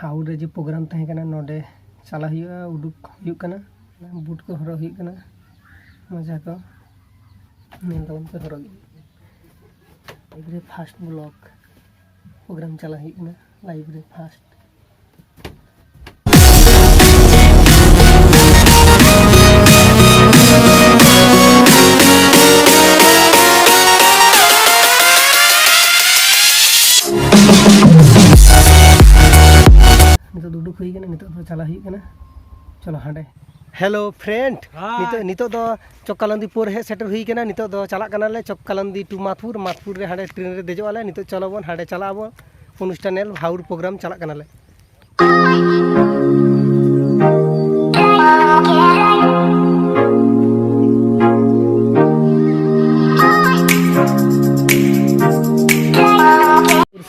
हाउड रे जो प्रोग्राम तहे कना नोडे चला हुआ उडुक हुई कना बूट को हरो हुई कना मजा को मेन तबन को हरो लाइब्रेरी फास्ट ब्लॉग प्रोग्राम चला हुई कना लाइब्रेरी फास्ट उडुक हुई कना नितो चला हुई कना चलो हांडे हेलो फ्रेंड नितो दो चक्कालंदीपुर हे सेटर हुई कना नितो दो चला कना ले चक्कालंदी टू माथुर माथुर रे हांडे ट्रेन रे देजो आले नितो चलो बन हांडे चला बन अनुष्ठान नेल हाउर प्रोग्राम चला कना ले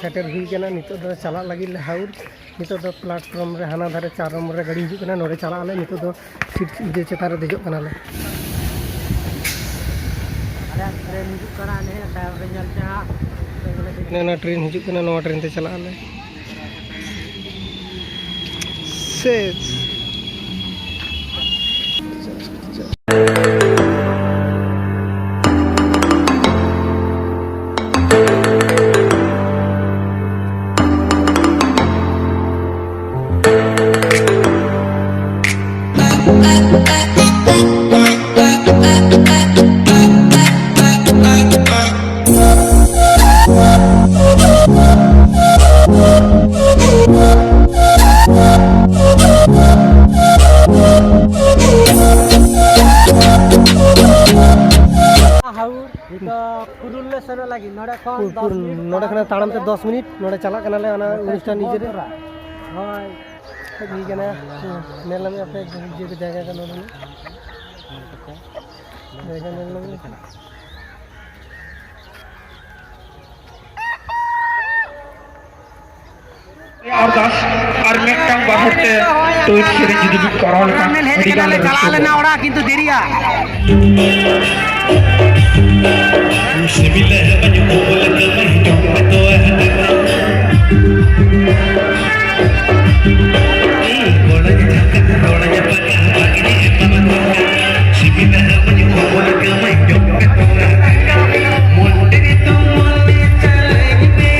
सेटर हुई कना नितो दो चला लगी ले हाउर नितो दो प्लेटफॉर्म रे हाना धारे 4 नंबर रे गाड़ी हिजु कना नोरे चला आले नितो दो सीट दे चेतार रे देजो कना ले अरे ट्रेन हिजु कना ने टाइम रे चलते हां ना ट्रेन हिजु कना नो ट्रेन ते चला आले से नोड़े खाना ताड़म ते 10 मिनट नोड़े चला कना ले आना अनुष्ठान नीचे रे हाय ठीक है नेला में अपने जे जगह का नोड़े में जगह नेला में और 10 और मिनटम बाहरते तो सीरीज जुदी करल का मेडिकल ले चला लेना ओड़ा किंतु देरिया सिविल है बन बोल के नहीं तो है बोल के बाकी पवन सिविल है बन बोल के नहीं तो है मोटे तो मोले चलेंगे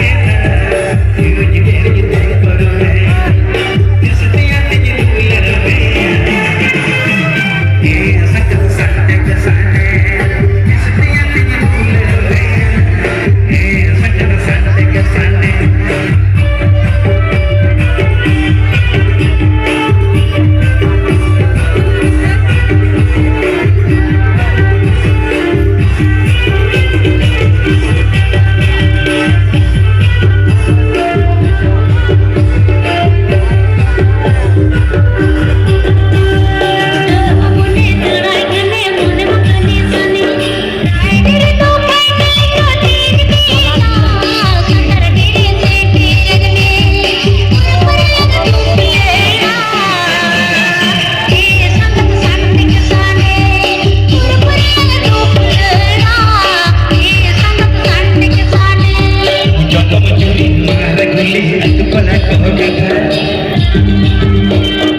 Okay.